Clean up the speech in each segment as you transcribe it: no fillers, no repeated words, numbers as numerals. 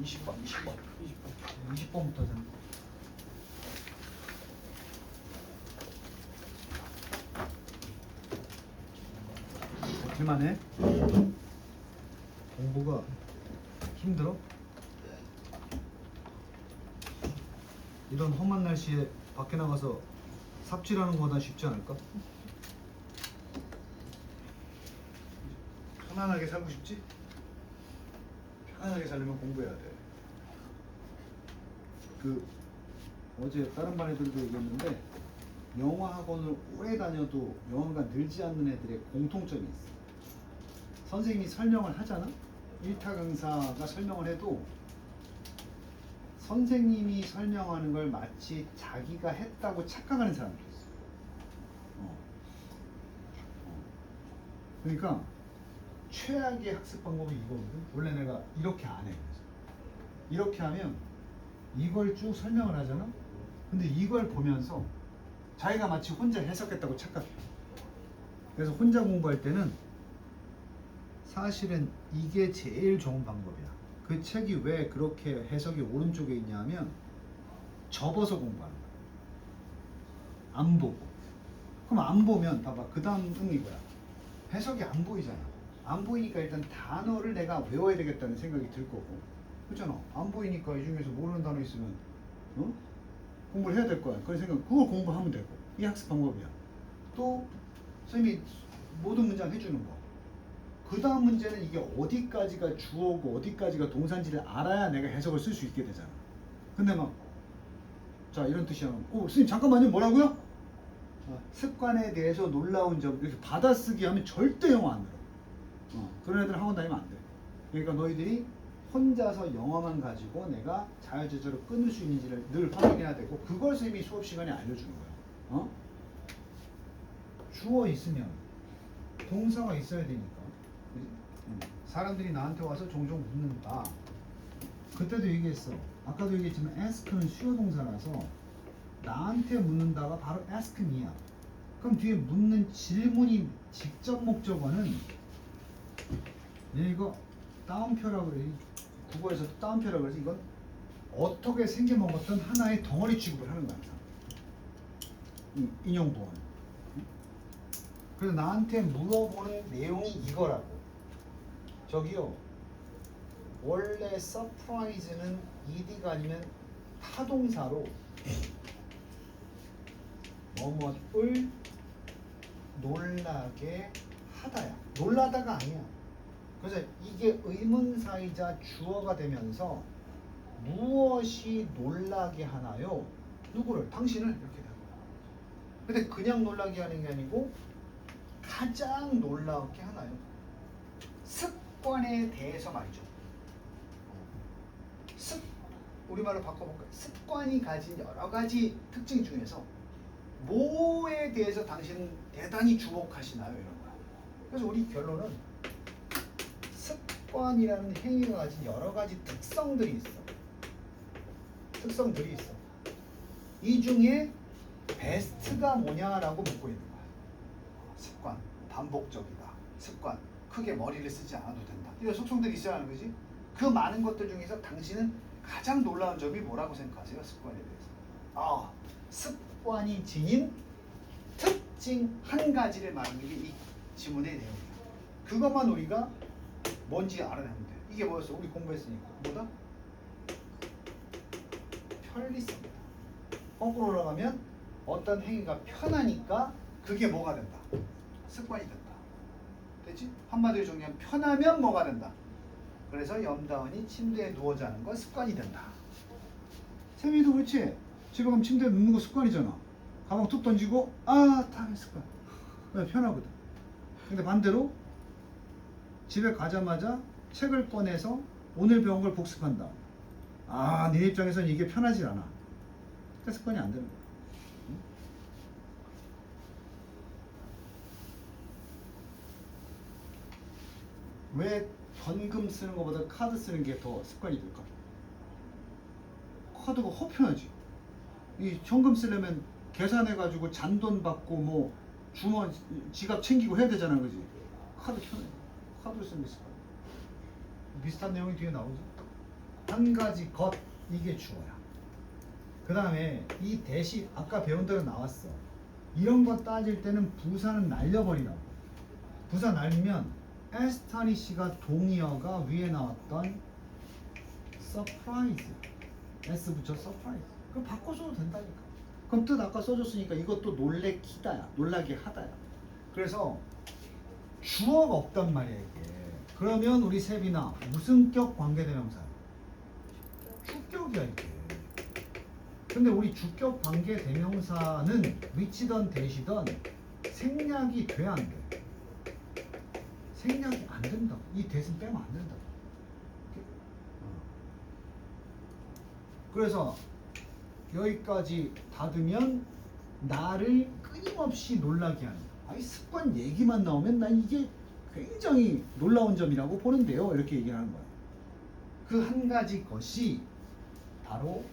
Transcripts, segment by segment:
20번. 20번부터 좀. 어떻게만 해? 공부가 힘들어? 이런 험한 날씨에 밖에 나가서 삽질하는 거보다 쉽지 않을까? 편안하게 살고 싶지? 편안하게 살려면 공부해야 돼. 그 어제 다른 반 애들도 얘기했는데 영어 학원을 오래 다녀도 영어가 늘지 않는 애들의 공통점이 있어. 선생님이 설명을 하잖아? 1타 강사가 설명을 해도 선생님이 설명하는 걸 마치 자기가 했다고 착각하는 사람도 있어. 그러니까 최악의 학습 방법이 이거거든. 원래 내가 이렇게 안 해. 이렇게 하면 이걸 쭉 설명을 하잖아. 근데 이걸 보면서 자기가 마치 혼자 해석했다고 착각해. 그래서 혼자 공부할 때는 사실은 이게 제일 좋은 방법이야. 그 책이 왜 그렇게 해석이 오른쪽에 있냐 하면 접어서 공부하는 거야. 안 보고. 그럼 안 보면 봐봐. 그 다음 응이 뭐야? 해석이 안 보이잖아. 안 보이니까 일단 단어를 내가 외워야 되겠다는 생각이 들 거고. 그렇잖아. 안 보이니까 이 중에서 모르는 단어 있으면 공부를 해야 될 거야. 그런 생각, 그걸 공부하면 되고. 이 학습 방법이야. 또 선생님이 모든 문장 해주는 거. 그 다음 문제는 이게 어디까지가 주어고 어디까지가 동사인지를 알아야 내가 해석을 쓸 수 있게 되잖아. 근데 막 자 이런 뜻이야. 선생님 잠깐만요. 뭐라고요? 습관에 대해서 놀라운 점 이렇게 받아쓰기 하면 절대 영어 안 들어. 그런 애들 학원 다니면 안 돼. 그러니까 너희들이 혼자서 영어만 가지고 내가 자유자재로 끊을 수 있는지를 늘 확인해야 되고 그걸 선생님이 수업 시간에 알려주는 거야. 주어 있으면 동사가 있어야 되니까. 사람들이 나한테 와서 종종 묻는다. 그때도 얘기했어. 아까도 얘기했지만 ask는 수요 동사라서 나한테 묻는다가 바로 ask me야. 그럼 뒤에 묻는 질문이 직접 목적어는 이거 따옴표라고 그래. 국어에서도 따옴표라고 그래서 이건 어떻게 생겨먹었던 하나의 덩어리 취급을 하는 거야. 인용보원. 그래서 나한테 물어보는 내용이 이거라고. 저기요. 원래 surprise는 ed가 아니면 타동사로 뭐뭐을 놀라게 하다야. 놀라다가 아니야. 그래서 이게 의문사이자 주어가 되면서 무엇이 놀라게 하나요? 누구를? 당신을 이렇게 되는 거야. 근데 그냥 놀라게 하는 게 아니고 가장 놀라게 하나요? 습관에 대해서 말이죠. 우리말로 바꿔볼까요? 습관이 가진 여러 가지 특징 중에서 뭐에 대해서 당신은 대단히 주목하시나요? 이런 거야. 그래서 우리 결론은 습관이라는 행위가 가진 여러 가지 특성들이 있어. 이 중에 베스트가 뭐냐라고 묻고 있는 거야. 습관, 반복적이다. 습관, 크게 머리를 쓰지 않아도 된다. 이런 속성들이 있어야 하는 거지. 그 많은 것들 중에서 당신은 가장 놀라운 점이 뭐라고 생각하세요? 습관에 대해서. 습관이 지닌 특징 한 가지를 말하는 게 이 지문의 내용이야. 그것만 우리가 뭔지 알아내면 돼. 이게 뭐였어? 우리 공부했으니까. 뭐다? 편리성이다. 거꾸로 올라가면 어떤 행위가 편하니까 그게 뭐가 된다? 습관이 된다. 됐지? 한마디로 정리하면 편하면 뭐가 된다? 그래서 염다운이 침대에 누워 자는 건 습관이 된다. 세미도 그렇지? 집에 가면 침대에 눕는 거 습관이잖아. 가방 툭 던지고 다 습관. 왜? 편하거든. 근데 반대로 집에 가자마자 책을 꺼내서 오늘 배운 걸 복습한다. 네 입장에서는 이게 편하지 않아. 그러니까 습관이 안 되는 거야. 왜 현금 쓰는 것보다 카드 쓰는 게 더 습관이 될까? 카드가 허편하지. 이 현금 쓰려면 계산해가지고 잔돈 받고 뭐 주머니 지갑 챙기고 해야 되잖아, 그지? 카드 편해. 카드를 쓰는 게 습관. 비슷한 내용이 뒤에 나오죠. 한 가지 것 이게 주어야. 그 다음에 이 대시 아까 배운 대로 나왔어. 이런 거 따질 때는 부사는 날려버리라고. 부사 날리면 에스타니시가 동의어가 위에 나왔던 surprise s 붙여 surprise 그거 바꿔 써도 된다니까. 그럼 뜻 아까 써줬으니까 이것도 놀래키다야, 놀라게 하다야. 그래서 주어가 없단 말이야 이게. 그러면 우리 세빈아 무슨 격 관계대명사야? 주격이야 이게. 근데 우리 주격 관계대명사는 위치든 대시든 생략이 돼 안 돼? 생략이 안 된다. 이 대신 빼면 안 된다. 그래서 여기까지 닫으면 나를 끊임없이 놀라게 하는. 아니 습관 얘기만 나오면 난 이게 굉장히 놀라운 점이라고 보는데요. 이렇게 얘기를 하는 거야. 그 한 가지 것이 바로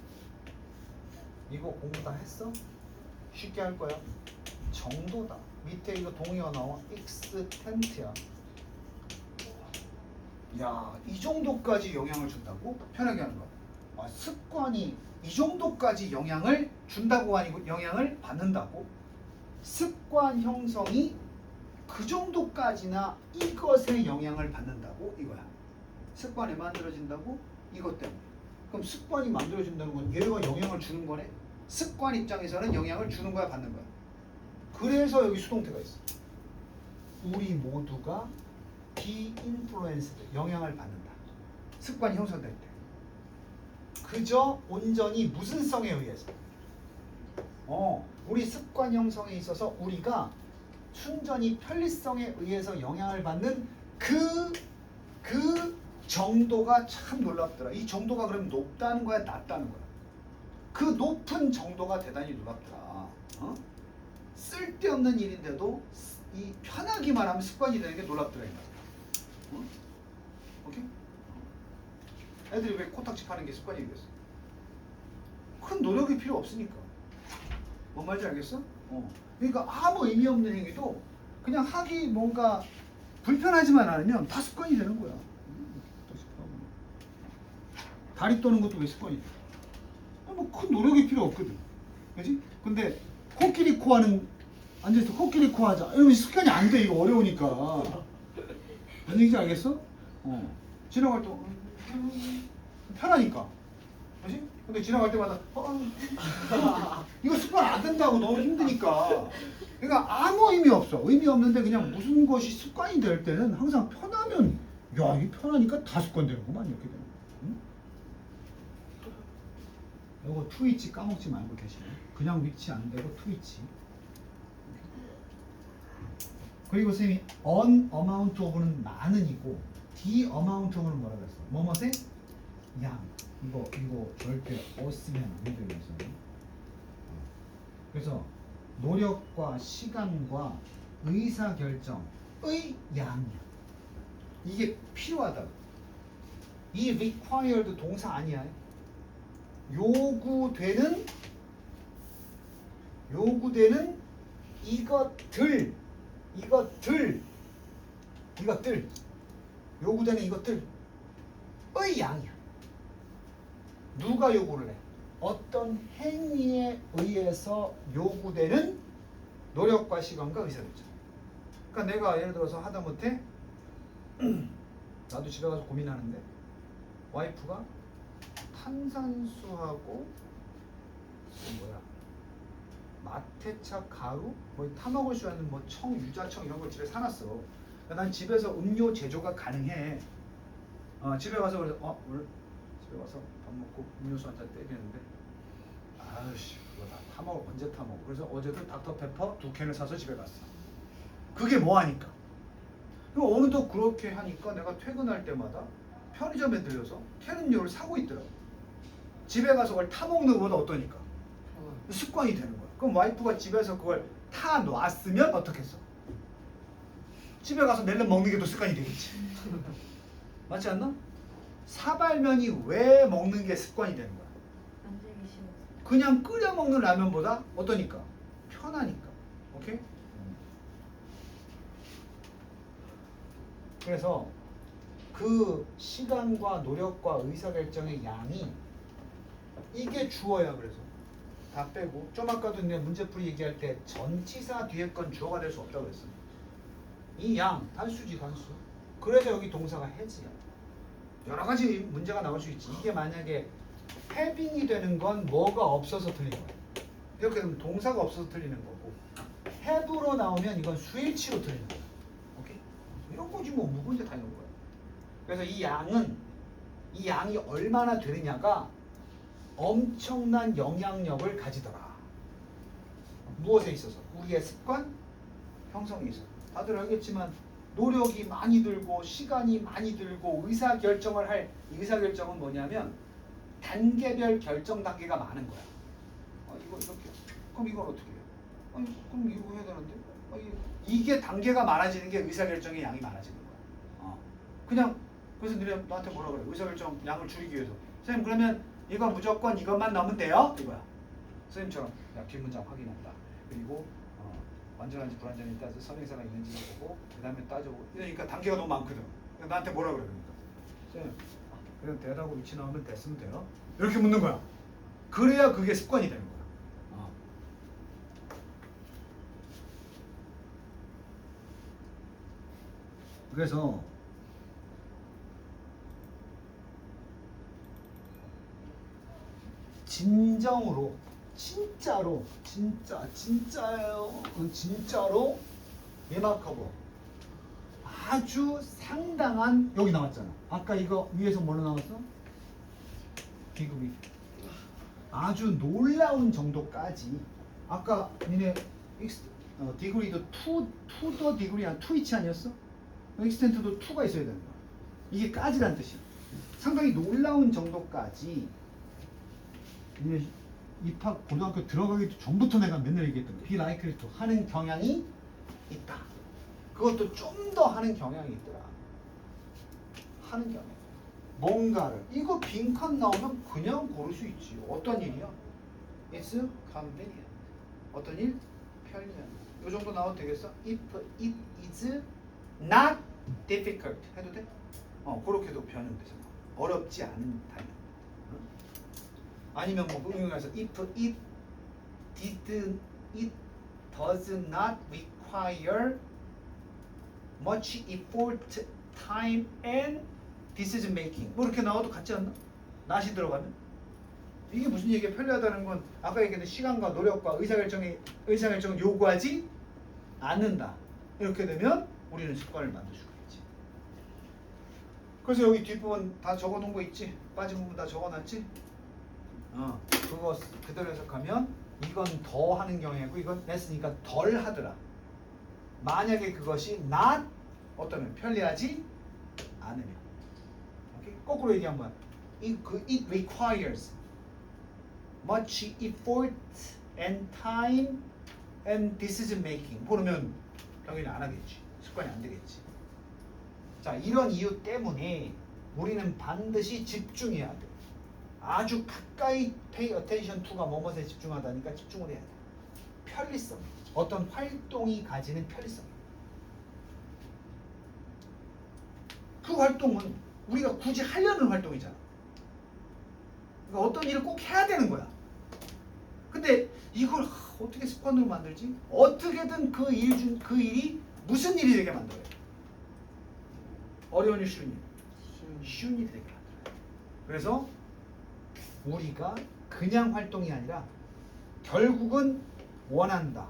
이거 공부 다 했어? 쉽게 할 거야. 정도다. 밑에 이거 동의어 나와. extent야. 야, 이 정도까지 영향을 준다고? 편하게 하는 거야. 아, 습관이 이 정도까지 영향을 준다고 아니고 영향을 받는다고? 습관 형성이 그 정도까지나 이것에 영향을 받는다고? 이거야. 습관이 만들어진다고? 이것 때문에. 그럼 습관이 만들어진다는 건 얘가 영향을 주는 거네? 습관 입장에서는 영향을 주는 거야, 받는 거야? 그래서 여기 수동태가 있어. 우리 모두가 be influenced, 영향을 받는다. 습관이 형성될 때. 그저 온전히 무슨 성에 의해서? 우리 습관 형성에 있어서 우리가 순전히 편리성에 의해서 영향을 받는 그 정도가 참 놀랍더라. 이 정도가 그럼 높다는 거야, 낮다는 거야? 그 높은 정도가 대단히 놀랍더라. 쓸데없는 일인데도 이 편하기만 하면 습관이 되는 게 놀랍더라. 오케이? 애들이 왜 코딱지 파는 게 습관이 되겠어? 큰 노력이 필요 없으니까. 뭔 말인지 알겠어? 그러니까 아무 의미 없는 행위도 그냥 하기 뭔가 불편하지만 않으면 다 습관이 되는 거야. 다리 떠는 것도 왜 습관이 돼? 뭐 큰 노력이 필요 없거든. 그지? 근데 코끼리 코하는 앉아서 코끼리 코 하자. 이러면 습관이 안 돼. 이거 어려우니까. 무슨 얘기인지 알겠어? 지나갈 때 편하니까. 그지? 근데 지나갈 때마다 이거 습관 안 된다고 너무 힘드니까. 그러니까 아무 의미 없어. 의미 없는데 그냥 무슨 것이 습관이 될 때는 항상 편하면 야 이게 편하니까 다 습관되는구만 이렇게 되는 거야. 응? 요거 투위치 까먹지 말고 계시네. 그냥 위치 안 되고 투위치. 그리고 선생님이 on amount of는 많은이고 the amount of는 뭐라 그랬어? 뭐뭐세? 양. 이거 절대 쓰면 안 돼요. 그래서 노력과 시간과 의사결정의 양이야. 이게 필요하다. 이 required 동사 아니야. 요구되는 이것들 요구되는 이것들의 양이야. 누가 요구를 해? 어떤 행위에 의해서 요구되는 노력과 시간과 의사결정. 그러니까 내가 예를 들어서 하다못해 나도 집에 가서 고민하는데 와이프가 탄산수하고 마테차 가루 뭐 타먹을 수 있는 뭐 유자청 이런 걸 집에 사놨어. 그러니까 난 집에서 음료 제조가 가능해. 집에 가서 그래서 오늘 집에 와서 밥 먹고 음료수 한 잔 때리는데 아유씨 그거 다 타먹어. 언제 타먹어. 그래서 어제도 닥터페퍼 2캔을 사서 집에 갔어. 그게 뭐하니까. 그리고 오늘도 그렇게 하니까 내가 퇴근할 때마다 편의점에 들려서 캔 음료를 사고 있더라고. 집에 가서 그걸 타먹는 것보다 어떠니까 습관이 되는 거야. 그럼 와이프가 집에서 그걸 타 놨으면 어떻겠어? 집에 가서 멜론 먹는 게 더 습관이 되겠지. 맞지 않나? 사발면이 왜 먹는 게 습관이 되는 거야? 만들기 쉬워. 그냥 끓여 먹는 라면보다 어떠니까? 편하니까. 오케이? 그래서 그 시간과 노력과 의사결정의 양이 이게 주어야. 그래서 다 빼고 좀 아까도 내가 문제풀이 얘기할 때 전치사 뒤에 건 주어가 될 수 없다고 그랬어. 이 양 단수지 단수. 그래서 여기 동사가 has야. 여러 가지 문제가 나올 수 있지. 이게 만약에 having이 되는 건 뭐가 없어서 틀린 거야. 이렇게 되면 동사가 없어서 틀리는 거고, have로 나오면 이건 수일치로 틀리는 거야. 오케이? 이런 거지 뭐 문제 다 이런 거야. 그래서 이 양이 얼마나 되느냐가 엄청난 영향력을 가지더라. 무엇에 있어서? 우리의 습관 형성에 있어서. 다들 알겠지만 노력이 많이 들고 시간이 많이 들고 의사결정을 할 의사결정은 뭐냐면 단계별 결정 단계가 많은 거야. 이거 이렇게. 그럼 이건 어떻게 해? 그럼 이거 해야 되는데? 이게 단계가 많아지는 게 의사결정의 양이 많아지는 거야. 그냥 그래서 너한테 뭐라 그래? 의사결정 양을 줄이기 위해서. 선생님 그러면 이거 무조건 이것만 넣으면 돼요? 이거야. 선생님처럼 야, 뒷문장 확인한다. 그리고 완전한지 불완전한지 따져 선행사가 있는지 보고 그 다음에 따져보고. 그러니까 단계가 너무 많거든. 나한테 뭐라 그래? 그러니까 선생님 그냥 대답하고 위치 나오면 됐으면 돼요. 이렇게 묻는 거야. 그래야 그게 습관이 되는 거야. 그래서 진정으로 진짜로 진짜로 리마커버 아주 상당한 여기 나왔잖아. 아까 이거 위에서 뭐로 나왔어? 디그리. 아주 놀라운 정도까지. 아까 니네 디그리도 2더 디그리야 2이치 아니었어? 익스텐트도 2가 있어야 되는 거야. 이게 까지란 뜻이야. 상당히 놀라운 정도까지. 니네 입학 고등학교 들어가기 전부터 내가 맨날 얘기했던 거. be likely to 하는 경향이 있다. 그것도 좀 더 하는 경향이 있더라. 하는 경향. 뭔가를 이거 빈칸 나오면 그냥 고를 수 있지. 어떤 일이야? It's convenient. 어떤 일? 편리한. 이 정도 나와도 되겠어? If it is not difficult 해도 돼? 그렇게도 변형돼서 어렵지 않은 단어. 아니면 뭐 응용해서 if it does not require much effort, time, and decision making. 뭐 이렇게 나와도 같지 않나? not이 들어가면 이게 무슨 얘기야? 편리하다는 건 아까 얘기했던 시간과 노력과 의사결정을 요구하지 않는다. 이렇게 되면 우리는 습관을 만들 수가 있지. 그래서 여기 뒷부분 다 적어놓은 거 있지? 빠진 부분 다 적어놨지? 그거 그대로 해석하면 이건 더 하는 경향이고 이건 냈으니까 덜 하더라. 만약에 그것이 not 어떠면 편리하지 않으면. 오케이? 거꾸로 얘기하면 it requires much effort and time and decision making. 그러면 당연히 안 하겠지. 습관이 안 되겠지. 자, 이런 이유 때문에 우리는 반드시 집중해야 돼. 아주 가까이 pay attention to가 뭐뭐에 집중하다니까 집중을 해야 돼. 편리성. 어떤 활동이 가지는 편리성. 그 활동은 우리가 굳이 하려는 활동이잖아. 그러니까 어떤 일을 꼭 해야 되는 거야. 근데 이걸 어떻게 습관으로 만들지? 어떻게든 그 일이 무슨 일이 되게 만들어요. 어려운 일, 쉬운 일. 쉬운 일이 되게 만들어요. 그래서 우리가 그냥 활동이 아니라 결국은 원한다.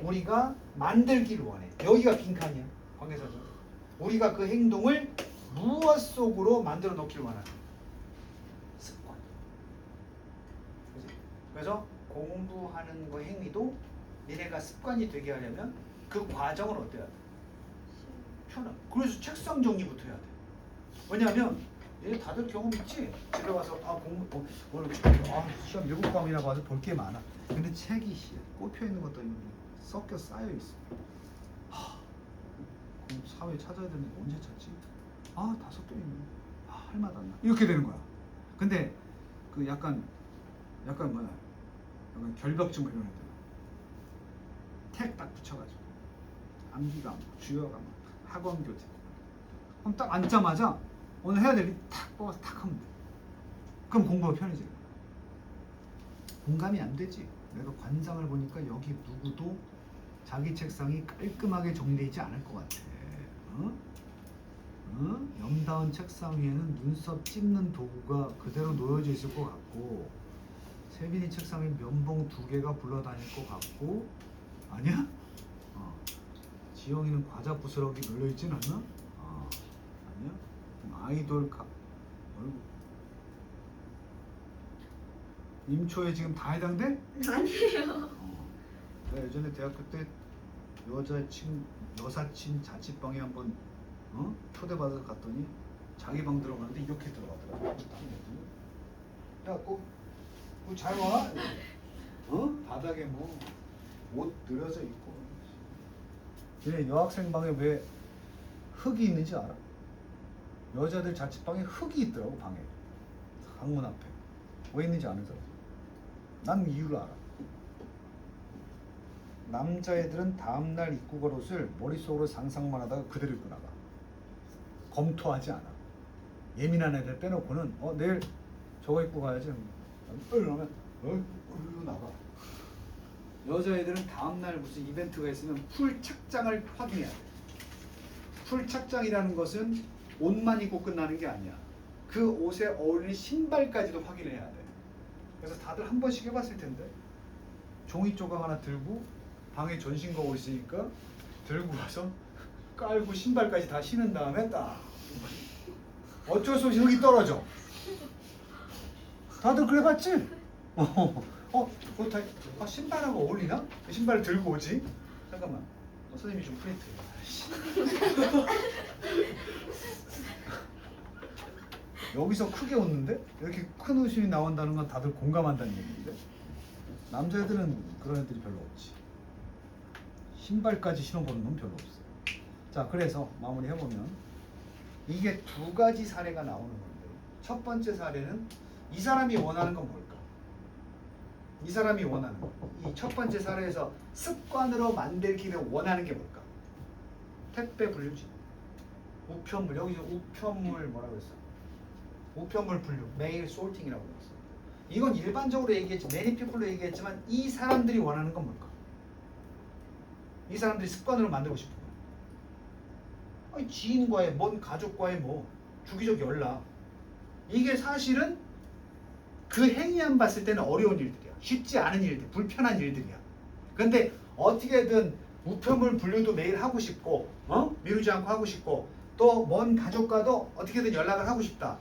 우리가 만들기를 원해. 여기가 빈칸이야. 관계사죠. 우리가 그 행동을 무엇 속으로 만들어 놓기를 원하는 습관. 그래서 공부하는 거 행위도 니네가 습관이 되게 하려면 그 과정을 어때야 돼? 편하게. 그래서 책상 정리부터 해야 돼. 왜냐하면 얘 다들 경험 있지? 집에 와서 공부 오늘 시험 미국 과목이나 봐서 볼 게 많아. 근데 책이 꼽혀 있는 것도 섞여 쌓여 있어. 그럼 사회 찾아야 되는데 언제 찾지? 다 섞여 있네. 할 맛 안 나. 이렇게 되는 거야. 근데 그 약간 뭐야? 약간 결벽증 이런 애들. 택 딱 붙여가지고 암기가 안 주요가 학원 교재 그럼 딱 앉자마자 오늘 해야 될 일 탁 뽑아서 탁 하면 돼. 그럼 공부가 편해져요. 공감이 안 되지. 내가 관상을 보니까 여기 누구도 자기 책상이 깔끔하게 정리되지 않을 것 같아. 어? 어? 염다운 책상 위에는 눈썹 찝는 도구가 그대로 놓여져 있을 것 같고, 세빈이 책상에 면봉 2개가 굴러다닐 것 같고, 아니야? 지영이는 과자 부스러기 널려있진 않나? 아니야? 그럼 아이돌 어이구. 임초에 지금 다 해당돼? 아니에요. 내가 예전에 대학교 때 여사친 자취방에 한번 초대받아서 갔더니 자기 방 들어가는데 이렇게 들어가더라고. 야, 잘 와? 바닥에 뭐 옷 늘어져 있고. 얘네 여학생 방에 왜 흙이 있는지 알아? 여자들 자취방에 흙이 있더라고, 방에. 방문 앞에. 왜 있는지 아는 사람? 난 이유를 알아. 남자애들은 다음날 입고 갈 옷을 머릿속으로 상상만 하다가 그대로 입고 나가. 검토하지 않아. 예민한 애들 빼놓고는 내일 저거 입고 가야지. 그러면 그리고 나가. 여자애들은 다음날 무슨 이벤트가 있으면 풀 착장을 확인해야 돼. 풀 착장이라는 것은 옷만 입고 끝나는 게 아니야. 그 옷에 어울리는 신발까지도 확인해야 돼. 그래서 다들 한 번씩 해봤을 텐데, 종이 조각 하나 들고 방에 전신 거울 있으니까 들고 가서 깔고 신발까지 다 신은 다음에 딱 어쩔 수 없이 흙이 떨어져. 다들 그래봤지? 그거 다 신발하고 어울리나? 신발을 들고 오지? 잠깐만, 선생님이 좀 프린트. 여기서 크게 웃는데? 이렇게 큰 웃음이 나온다는 건 다들 공감한다는 얘기인데, 남자애들은 그런 애들이 별로 없지. 신발까지 신어보는 건 별로 없어. 자, 그래서 마무리 해보면 이게 2가지 사례가 나오는 건데, 첫 번째 사례는 이 사람이 원하는 건 뭘까? 이 사람이 원하는 거. 이 첫 번째 사례에서 습관으로 만들기를 원하는 게 뭘까? 택배 분류지. 우편물, 여기서 우편물 뭐라고 했어? 우편물 분류, 메일 소팅이라고 했어. 이건 일반적으로 얘기했지, many people로 얘기했지만 이 사람들이 원하는 건 뭘까? 이 사람들이 습관으로 만들고 싶은 거야. 아니, 지인과의 먼 가족과의 뭐 주기적 연락, 이게 사실은 그 행위만 봤을 때는 어려운 일들이야. 쉽지 않은 일들, 불편한 일들이야. 근데 어떻게든 우편물 분류도 매일 하고 싶고, 미루지 않고 하고 싶고, 또 먼 가족과도 어떻게든 연락을 하고 싶다.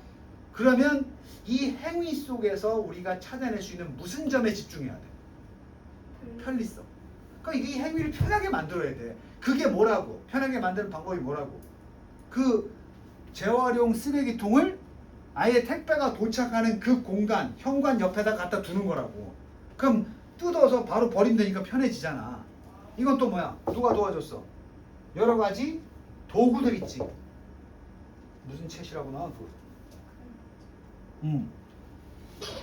그러면 이 행위 속에서 우리가 찾아낼 수 있는 무슨 점에 집중해야 돼? 편리성. 그러니까 이 행위를 편하게 만들어야 돼. 그게 뭐라고? 편하게 만드는 방법이 뭐라고? 그 재활용 쓰레기통을 아예 택배가 도착하는 그 공간, 현관 옆에다 갖다 두는 거라고. 그럼 뜯어서 바로 버리면 되니까 편해지잖아. 이건 또 뭐야? 누가 도와줬어? 여러 가지 도구들 있지. 무슨 챗이라고 나와?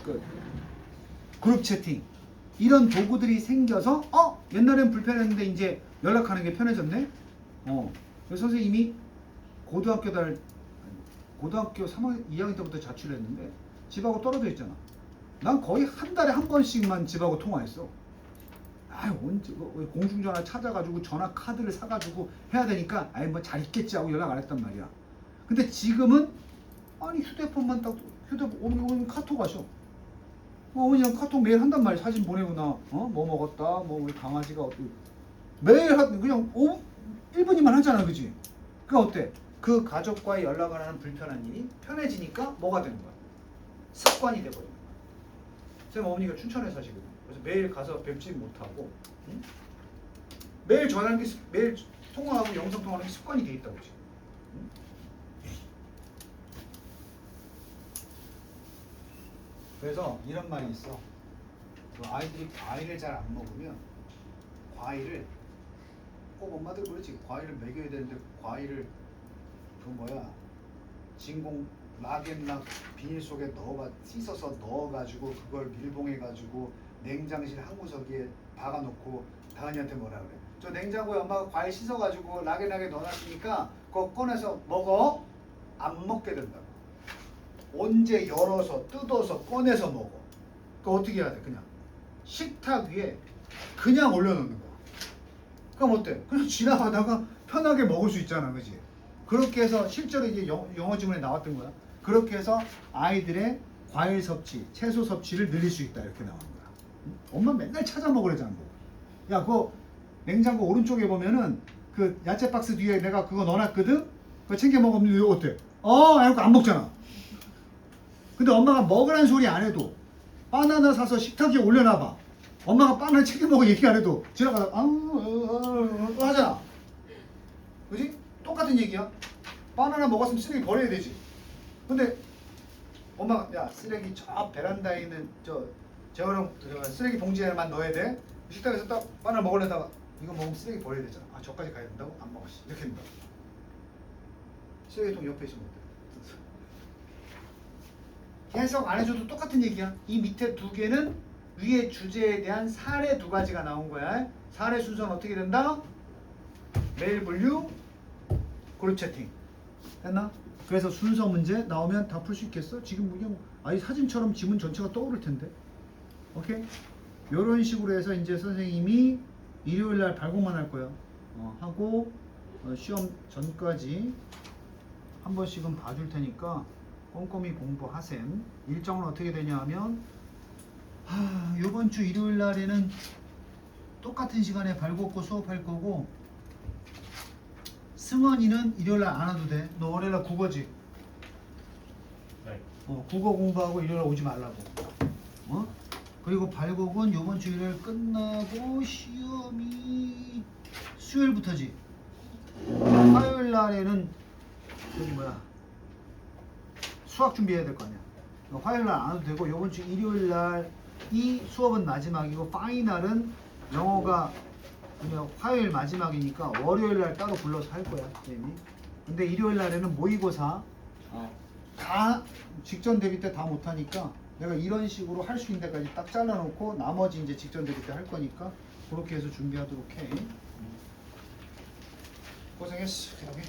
끝. 그룹 채팅. 이런 도구들이 생겨서 옛날엔 불편했는데 이제 연락하는 게 편해졌네. 그래서 선생님이 고등학교 3학년 2학년 때부터 자취를 했는데 집하고 떨어져 있잖아. 난 거의 한 달에 한 번씩만 집하고 통화했어. 언제 공중전화 찾아가지고 전화 카드를 사가지고 해야 되니까 뭐 잘 있겠지 하고 연락 안 했단 말이야. 근데 지금은 아니 휴대폰만 딱 어머니 카톡 하셔. 어머니랑 카톡 매일 한단 말이야. 사진 보내고 뭐 먹었다, 뭐 우리 강아지가 어떻게 매일 그냥 1분이면 하잖아, 그지? 그러니까 어때? 그 가족과의 연락을 하는 불편한 일이 편해지니까 뭐가 되는 거야? 습관이 돼버리는 거야. 제 어머니가 춘천에 사시거든. 그래서 매일 가서 뵙지 못하고, 응? 매일 전화하는 게 매일 통화하고 영상 통화하는 게 습관이 돼 있다고 지금. 응? 그래서 이런 말이 있어. 그 아이들이 과일을 잘 안 먹으면 과일을 꼭 엄마들 그러지. 과일을 먹여야 되는데 과일을 진공 락앤락 비닐 속에 씻어서 넣어가지고 그걸 밀봉해가지고 냉장실 한 구석에 박아놓고 다은이한테 뭐라 그래? 저 냉장고에 엄마가 과일 씻어가지고 락앤락에 넣어놨으니까 그거 꺼내서 먹어. 안 먹게 된다고. 언제 열어서 뜯어서 꺼내서 먹어. 그거 어떻게 해야 돼? 그냥 식탁 위에 그냥 올려놓는 거야. 그럼 어때? 그냥 지나가다가 편하게 먹을 수 있잖아, 그지? 그렇게 해서 실제로 이제 영어 지문에 나왔던 거야. 그렇게 해서 아이들의 과일 섭취, 채소 섭취를 늘릴 수 있다 이렇게 나오는 거야. 엄마 맨날 찾아 먹으래잖아. 야, 그거 냉장고 오른쪽에 보면은 그 야채 박스 뒤에 내가 그거 넣어놨거든. 그거 챙겨 먹으면 이거 어때? 이거 안 먹잖아. 근데 엄마가 먹으라는 소리 안 해도 바나나 사서 식탁 위에 올려놔봐. 엄마가 바나나 챙겨 먹어 얘기 안 해도 지나가다 하잖아. 그지? 똑같은 얘기야. 바나나 먹었으면 쓰레기 버려야 되지. 근데 엄마가 야 쓰레기 저 베란다에 있는 저 재활용 쓰레기 봉지에만 넣어야 돼. 식탁에서 딱 바나나 먹으려다가 이거 먹으면 쓰레기 버려야 되잖아. 저까지 가야 된다고? 안 먹었어. 이렇게 된다. 쓰레기통 옆에 있으면 어때? 해석 안 해줘도 똑같은 얘기야. 이 밑에 두 개는 위의 주제에 대한 사례 두 가지가 나온 거야. 사례 순서는 어떻게 된다? 메일 분류, 그룹 채팅. 됐나? 그래서 순서 문제 나오면 다 풀 수 있겠어? 지금 그냥 아이 사진처럼 지문 전체가 떠오를 텐데. 오케이? 요런 식으로 해서 이제 선생님이 일요일 날 발곡만 할 거야. 하고 시험 전까지 한 번씩은 봐줄 테니까 꼼꼼히 공부하셈. 일정은 어떻게 되냐 하면 요번 주 일요일 날에는 똑같은 시간에 발곡고 수업할 거고, 승원이는 일요일 날 안 와도 돼. 너 월요일 날 국어지? 네. 국어 공부하고 일요일 날 오지 말라고. 그리고 발곡은 요번 주 일요일 끝나고 시험이 수요일부터지. 화요일 날에는 수학 준비해야 될 거 아니야. 화요일 날 안 와도 되고, 요번 주 일요일 날 이 수업은 마지막이고 파이널은 영어가 그냥 화요일 마지막이니까 월요일 날 따로 불러서 할 거야, 선생님이. 근데 일요일 날에는 모의고사 다 직전 대비 때 다 못하니까 내가 이런 식으로 할 수 있는 데까지 딱 잘라놓고 나머지 이제 직전 대비 때 할 거니까 그렇게 해서 준비하도록 해. 고생했어. 여기.